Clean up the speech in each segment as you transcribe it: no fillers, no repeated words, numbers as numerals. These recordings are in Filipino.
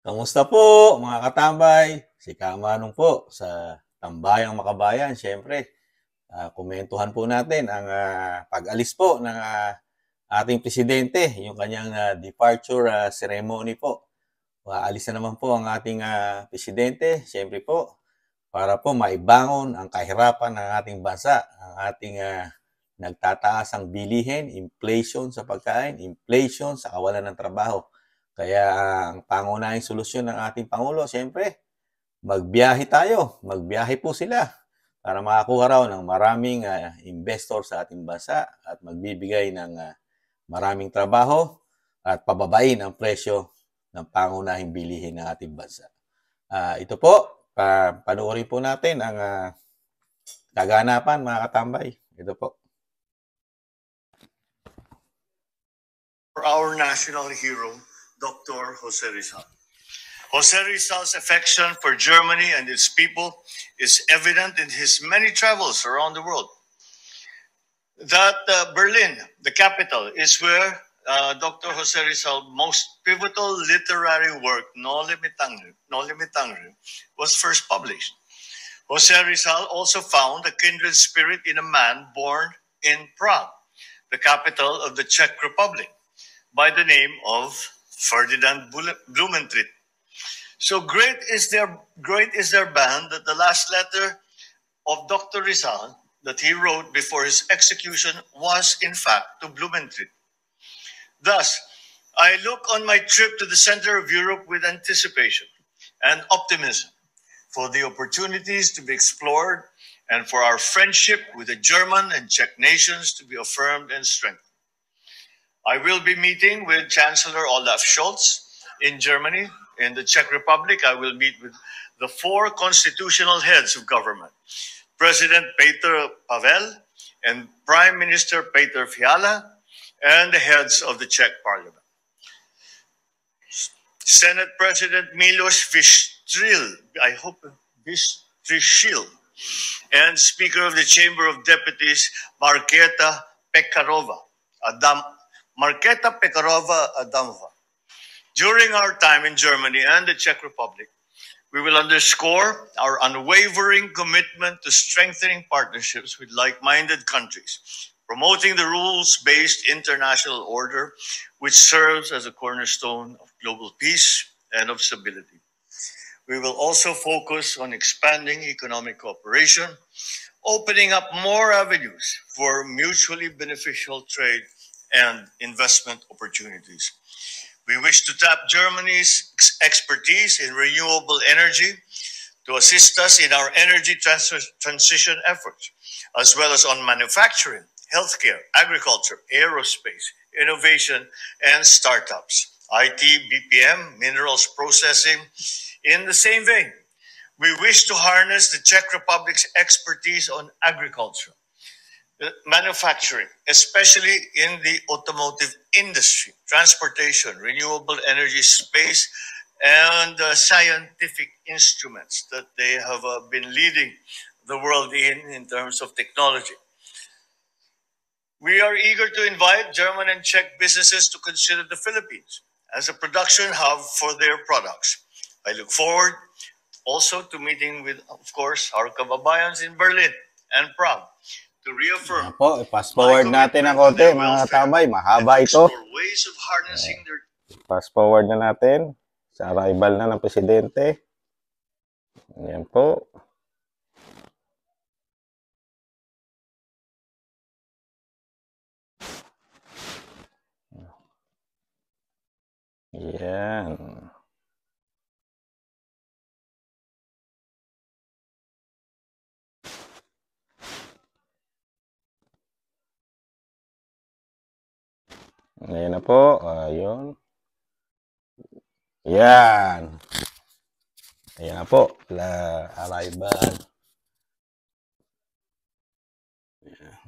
Kamusta po mga katambay? Si Kamanong po sa Tambayang Makabayan. Siyempre, komentuhan po natin ang pag-alis po ng ating presidente, yung kanyang departure ceremony po. Aalis na naman po ang ating presidente, siyempre po, para po maibangon ang kahirapan ng ating bansa, ang ating nagtataas ang bilihin, inflation sa pagkain, inflation sa kawalan ng trabaho. Kaya ang pangunahing solusyon ng ating Pangulo, siyempre, magbiyahe tayo. Magbiyahe po sila para makakuha raw ng maraming investor sa ating bansa at magbibigay ng maraming trabaho at pababain ang presyo ng pangunahing bilihin ng ating bansa. Ito po, panoorin po natin ang kaganapan, mga katambay. Ito po. For our national hero, Dr. Jose Rizal. Jose Rizal's affection for Germany and its people is evident in his many travels around the world. That Berlin, the capital, is where Dr. Jose Rizal's most pivotal literary work, Noli Me Tangere, was first published. Jose Rizal also found a kindred spirit in a man born in Prague, the capital of the Czech Republic, by the name of Ferdinand Blumentritt. So great is their band that the last letter of Dr. Rizal that he wrote before his execution was in fact to Blumentritt. Thus, I look on my trip to the center of Europe with anticipation and optimism for the opportunities to be explored and for our friendship with the German and Czech nations to be affirmed and strengthened. I will be meeting with Chancellor Olaf Scholz in Germany. In the Czech Republic, I will meet with the 4 constitutional heads of government, President Petr Pavel and Prime Minister Petr Fiala, and the heads of the Czech Parliament. Senate President Miloš Vystrčil, and Speaker of the Chamber of Deputies, Markéta Pekarová Adamova. During our time in Germany and the Czech Republic, we will underscore our unwavering commitment to strengthening partnerships with like-minded countries, promoting the rules-based international order, which serves as a cornerstone of global peace and of stability. We will also focus on expanding economic cooperation, opening up more avenues for mutually beneficial trade and investment opportunities. We wish to tap Germany's expertise in renewable energy to assist us in our energy transition efforts, as well as on manufacturing, healthcare, agriculture, aerospace, innovation, and startups, IT, BPM, minerals processing. In the same vein, we wish to harness the Czech Republic's expertise on agriculture, manufacturing, especially in the automotive industry, transportation, renewable energy space, and scientific instruments that they have been leading the world in terms of technology. We are eager to invite German and Czech businesses to consider the Philippines as a production hub for their products. I look forward also to meeting with, of course, our kababayans in Berlin and Prague to reaffirm po, fast forward natin ng konti, mga katambay. Mahaba ito. Fast forward na natin sa arrival na ng presidente. Ayan po. Ayan. Ayan na po. Ayun. Ayan. Ayan na po. Arrival.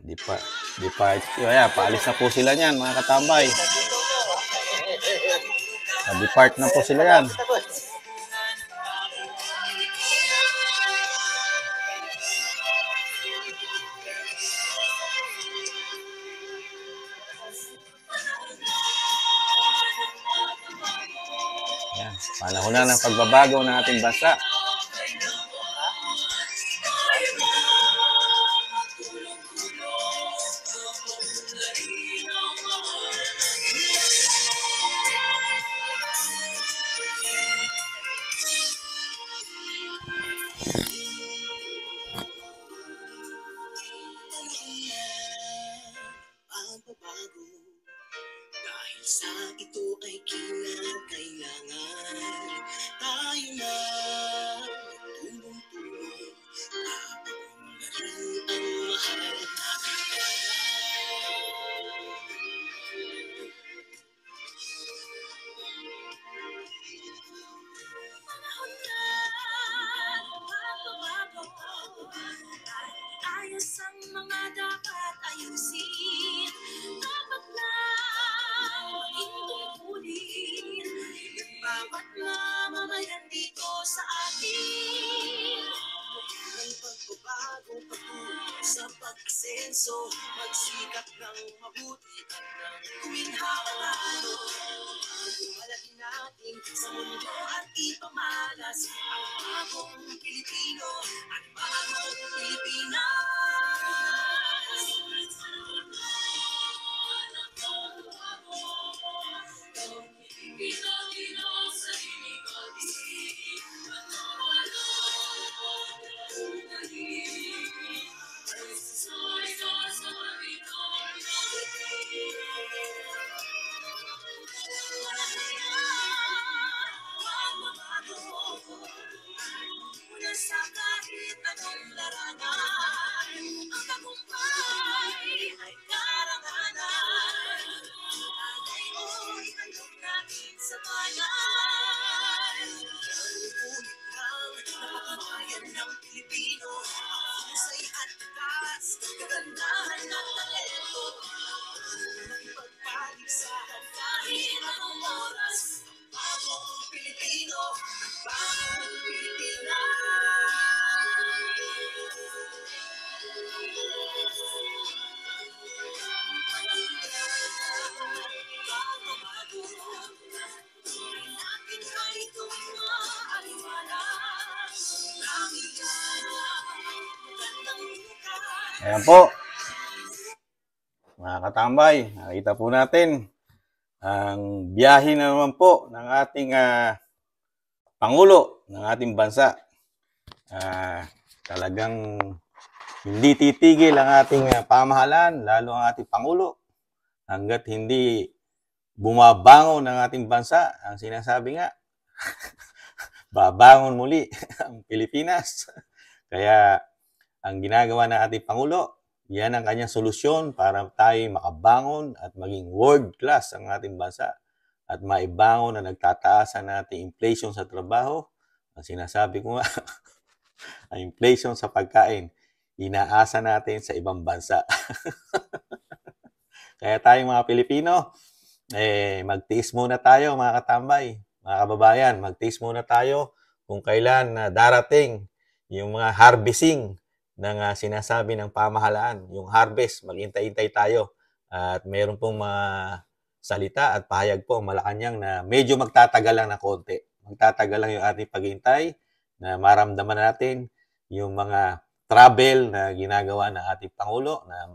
Depart. Ayan, paalis na po sila niyan, mga katambay. Depart na po sila yan. Ayan, panahon na ng pagbabago ng ating bansa. Pagbabago, dahil sa ito ay kinakailangan tayo na tulong-tulong, papaunlarin ang mahal nating panahon na pagbabago, ayos ang mga dapat ayusin. Dapat lang maging tungkulin ng bawat mamamayan dito sa atin. Ng pagbabago patungo sa pag-asenso, magsikap ng mabuti at ng kuminhawa-talo. Malaki natin sa mundo at ipamalas ang bagong Pilipino at bagong Pilipinas. Muna sa kahit anong larangan, ang tagumpay ay karangalan. Ngayon, handog natin sa bayan. Ulit lang na pagmamayan ng Pilipino, husay at taas, kagandahan at talento. Pagpaligsahan kahit anong oras, bagong Pilipino, bagong Ayan po, mga katambay, nakita po natin ang biyahe na naman po ng ating Pangulo ng ating bansa. Talagang hindi titigil ang ating pamahalaan, lalo ang ating Pangulo, hanggat hindi bumabangon ng ating bansa. Ang sinasabi nga, babangon muli ang Pilipinas. Kaya ang ginagawa ng ating Pangulo, yan ang kanyang solusyon para tayo makabangon at maging world class ang ating bansa at maibangon na nagtataas ang ating inflation sa trabaho. Ang sinasabi ko nga, ang inflation sa pagkain, inaasa natin sa ibang bansa. Kaya tayong mga Pilipino, magtiis muna tayo mga katambay, mga kababayan, magtiis muna tayo kung kailan darating yung mga harvesting ng sinasabi ng pamahalaan, yung harvest, maghintay-hintay tayo. At meron pong mga salita at pahayag po Malacanang na medyo magtatagal lang na konti. Magtatagal lang yung ating paghintay na maramdaman natin yung mga travel na ginagawa ng ating Pangulo na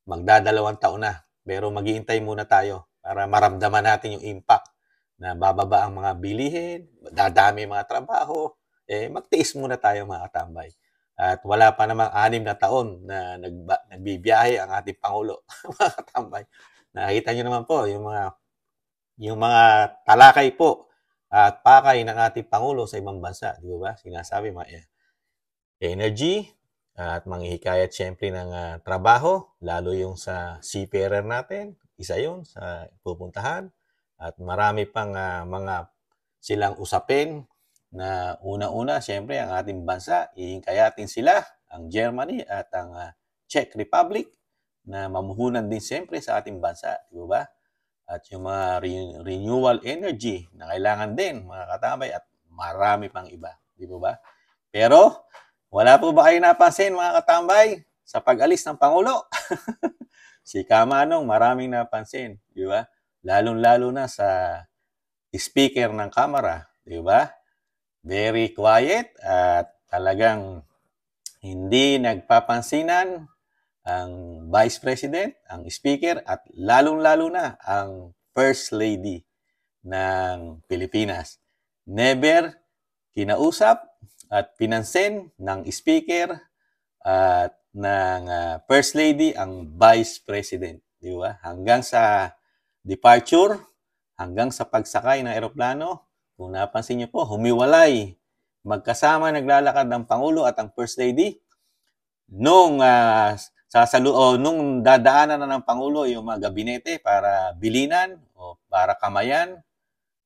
magdadalawang taon na. Pero maghihintay muna tayo para maramdaman natin yung impact na bababa ang mga bilihin, dadami mga trabaho. Magtiis muna tayo mga katambay. At wala pa namang 6 na taon na nagbibiyahe ang ating Pangulo, mga katambay. Nakita nyo naman po yung mga talakay po at pakay ng ating Pangulo sa ibang bansa, di ba? Sinasabi mga energy at manghihikayat siyempre ng trabaho, lalo yung sa seafarer natin, isa yun sa pupuntahan. At marami pang mga silang usapin na una-una, siyempre, ang ating bansa, ihingkayatin sila, ang Germany at ang Czech Republic, na mamuhunan din siyempre sa ating bansa, di ba? At yung mga renewable energy na kailangan din, mga katambay, at marami pang iba, di ba? Pero, wala po ba kayo napansin, mga katambay, sa pag-alis ng Pangulo? Si Kamanong, maraming napansin, di ba? Lalong-lalo na sa speaker ng Kamara, di ba? Very quiet at talagang hindi nagpapansinan ang Vice President, ang Speaker, at lalong-lalo na ang First Lady ng Pilipinas. Never kinausap at pinansin ng Speaker at ng First Lady ang Vice President. Di ba? Hanggang sa departure, hanggang sa pagsakay ng eroplano, kung napansin niyo po, humiwalay. Magkasama naglalakad ng Pangulo at ang First Lady. Nung nung dadaanan na ng Pangulo yung mga gabinete para bilinan o para kamayan,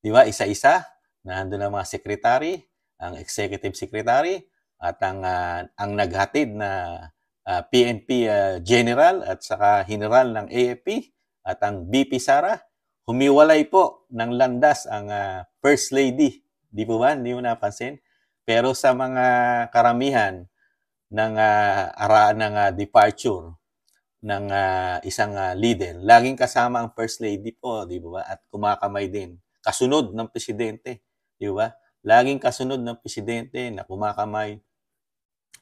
di ba, isa-isa, nandun ang mga secretary, ang executive secretary, at ang naghatid na PNP general at saka general ng AFP at ang VP Sara, humiwalay po ng landas ang First Lady. Di po ba? Hindi mo napansin? Pero sa mga karamihan ng departure ng isang leader, laging kasama ang First Lady po, di ba? At kumakamay din. Kasunod ng presidente, di ba? Laging kasunod ng presidente na kumakamay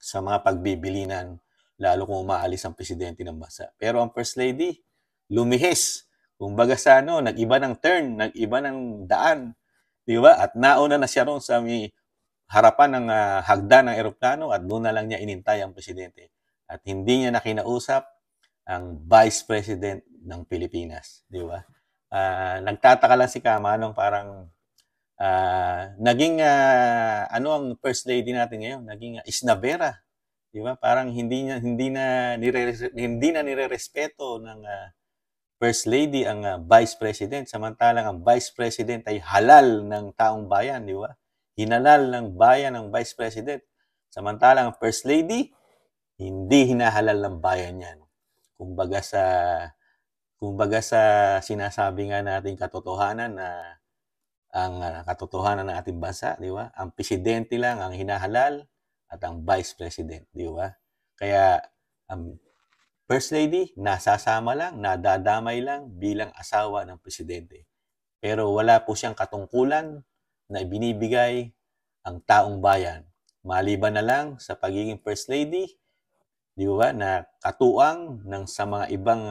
sa mga pagbibilinan, lalo kung umaalis ang presidente ng bansa. Pero ang First Lady, lumihis. Kumbaga sa nag-iba ng turn, nag-iba ng daan, di ba? At nauna na siya ron sa harapan ng hagdan ng eroplano at doon na lang niya inintay ang presidente. At hindi niya nakinausap ang Vice President ng Pilipinas, di ba? Nagtataka lang si Kamanong, parang naging ang First Lady natin ngayon, naging isnabera, di ba? Parang hindi na nirerespeto ng First Lady ang Vice President, samantalang ang Vice President ay halal ng taong bayan, di ba? Hinalal ng bayan ng Vice President, samantalang ang First Lady hindi hinahalal ng bayan yan. Kumbaga sa sinasabi nga nating katotohanan na ang katotohanan ng ating bansa, di ba? Ang presidente lang ang hinahalal at ang Vice President, di ba? Kaya ang First Lady, nasasama lang, nadadamay lang bilang asawa ng presidente. Pero wala po siyang katungkulan na ibinibigay ang taong bayan. Maliban na lang sa pagiging First Lady, di ba, na katuang sa mga ibang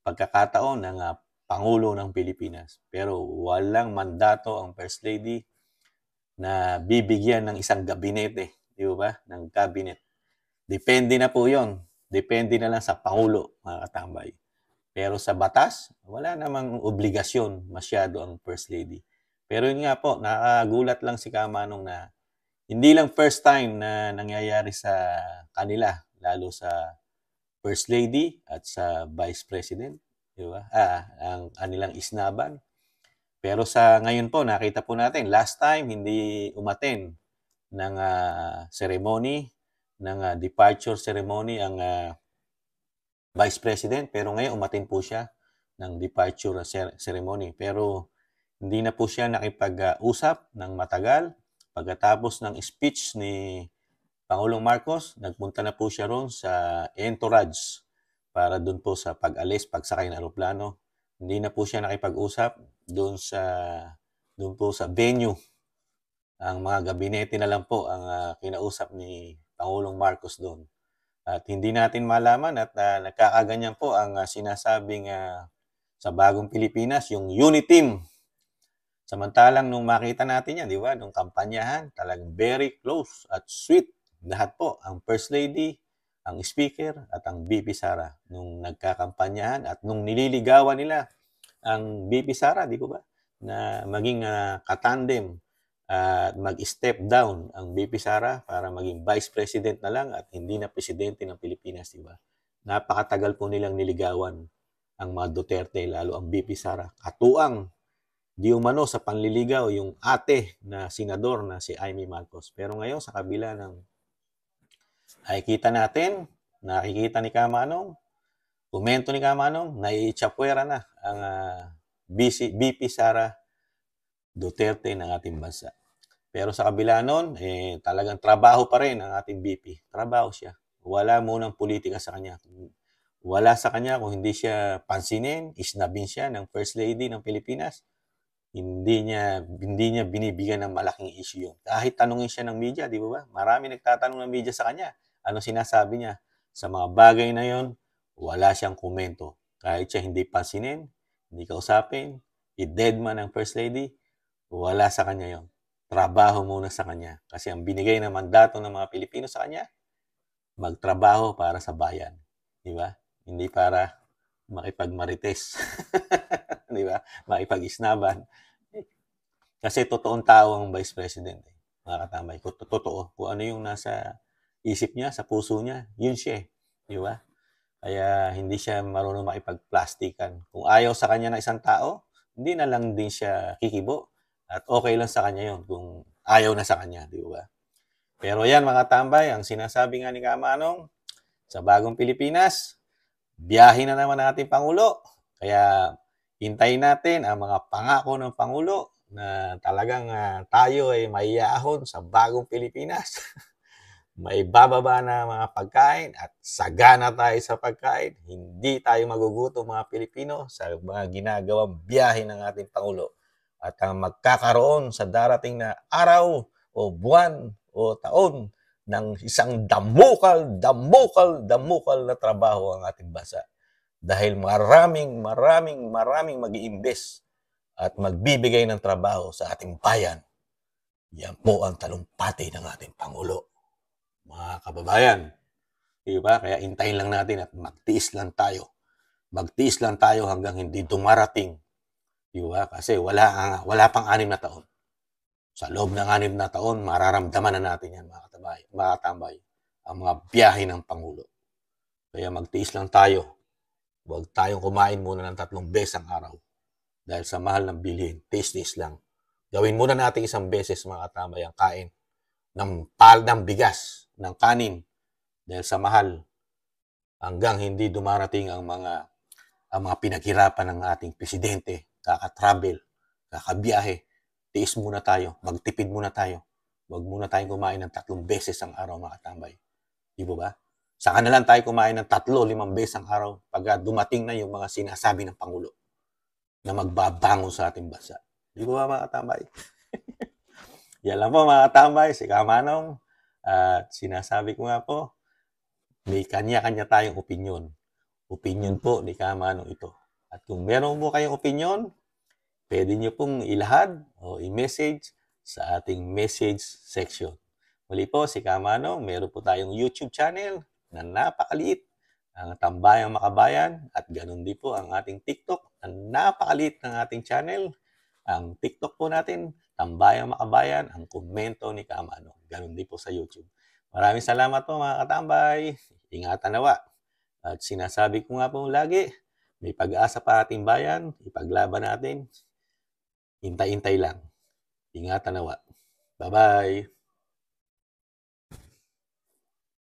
pagkakataon ng Pangulo ng Pilipinas. Pero walang mandato ang First Lady na bibigyan ng isang gabinete, di ba, ng cabinet. Depende na po yon. Depende na lang sa Pangulo, mga katambay. Pero sa batas, wala namang obligasyon masyado ang First Lady. Pero yun nga po, nakagulat lang si Kamanong na hindi lang first time na nangyayari sa kanila, lalo sa First Lady at sa Vice President, di ba? Ang kanilang isnaban. Pero sa ngayon po, nakita po natin, last time hindi umaten ng ceremony, ng departure ceremony ang Vice President, pero ngayon umatin po siya ng departure ceremony. Pero hindi na po siya nakipag-usap ng matagal. Pagkatapos ng speech ni Pangulong Marcos, nagpunta na po siya ron sa entourage para doon po sa pag-alis, pagsakay ng aeroplano. Hindi na po siya nakipag-usap doon po sa venue. Ang mga gabinete na lang po ang kinausap ni Pangulong Marcos doon. At hindi natin malaman at nagkakaganyan po ang sinasabing sa bagong Pilipinas, yung unity team. Samantalang nung makita natin yan, di ba, nung kampanyahan, talagang very close at sweet. Lahat po, ang First Lady, ang Speaker, at ang VP Sara. Nung nagkakampanyahan at nung nililigawan nila ang VP Sara, di ba, na maging katandem at mag-step down ang VP Sara para maging Vice President na lang at hindi na Presidente ng Pilipinas, di ba? Napakatagal po nilang niligawan ang mga Duterte, lalo ang VP Sara. Katuang di umano sa panliligaw yung ate na senador na si Amy Marcos. Pero ngayon, sa kabila ng nakikita ni Kamanong, komento ni Kamanong, naiitsapwera na ang VP Sara Duterte ng ating bansa. Pero sa kabila nun, talagang trabaho pa rin ang ating VP. Trabaho siya. Wala munang politika sa kanya. Wala sa kanya kung hindi siya pansinin, isnabin siya ng First Lady ng Pilipinas. hindi niya binibigyan ng malaking issue yun. Kahit tanungin siya ng media, di ba? Marami nagtatanong ng media sa kanya. Ano sinasabi niya? Sa mga bagay na yon, wala siyang komento. Kahit siya hindi pansinin, hindi kausapin, i-deadman ng First Lady, wala sa kanya yon. Trabaho muna sa kanya. Kasi ang binigay na mandato ng mga Pilipino sa kanya, magtrabaho para sa bayan. Di ba? Hindi para makipagmarites. Di ba? Makipag-isnaban. Kasi totoong tao ang Vice President. Mga katambay. Totoo. Kung ano yung nasa isip niya, sa puso niya, yun siya. Di ba? Kaya hindi siya marunong makipag-plastikan. Kung ayaw sa kanya na isang tao, hindi na lang din siya kikibo. At okay lang sa kanya yun kung ayaw na sa kanya. Di ba? Pero yan mga tambay, ang sinasabi nga ni Kamanong, sa bagong Pilipinas, biyahe na naman ang ating Pangulo. Kaya hintayin natin ang mga pangako ng Pangulo na talagang tayo ay maiahon sa bagong Pilipinas. May bababa na mga pagkain at sagana tayo sa pagkain. Hindi tayo magugutom mga Pilipino sa mga ginagawang biyahe ng ating Pangulo. At magkakaroon sa darating na araw o buwan o taon ng isang damukal na trabaho ang ating bansa. Dahil maraming mag-iimbes at magbibigay ng trabaho sa ating bayan. Yan po ang talumpati ng ating Pangulo. Mga kababayan, di ba? Kaya hintayin lang natin at magtiis lang tayo. Magtiis lang tayo hanggang hindi dumarating. Di ba? Kasi wala pang 6 na taon. Sa loob ng 6 na taon, mararamdaman na natin yan, mga katambay, ang mga biyahe ng Pangulo. Kaya magtiis lang tayo. Huwag tayong kumain muna ng 3 beses ang araw. Dahil sa mahal ng bilhin, tiis lang. Gawin muna natin 1 beses, mga katambay, ang kain ng bigas, ng kanin. Dahil sa mahal, hanggang hindi dumarating ang mga pinaghirapan ng ating presidente, kaka-travel, kakabiyahe, tiis muna tayo, magtipid muna tayo. Huwag muna tayong kumain ng 3 beses ang araw, mga katambay. Di ba? Saka na lang tayo kumain ng 3-5 beses ang araw pag dumating na yung mga sinasabi ng Pangulo na magbabangon sa ating bansa. Di ba mga katambay? Yan lang po mga katambay, si Kamanong. At sinasabi ko nga po, may kanya-kanya tayong opinyon. Opinyon po ni Kamanong ito. At kung meron po kayong opinyon, pwede nyo pong ilahad o i-message sa ating message section. Muli po, si Kamanong, meron po tayong YouTube channel na napakaliit, ang Tambayang Makabayan, at ganun din po ang ating TikTok, na napakaliit ng ating channel. Ang TikTok po natin, Tambayang Makabayan, ang komento ni Kamanong. Ganun din po sa YouTube. Maraming salamat po mga katambay. Ingatan nawa. At sinasabi ko nga po lagi, may pag-asa pa ating bayan, ipaglaban natin. Hintay-hintay lang. Ingatan nawa. Bye-bye.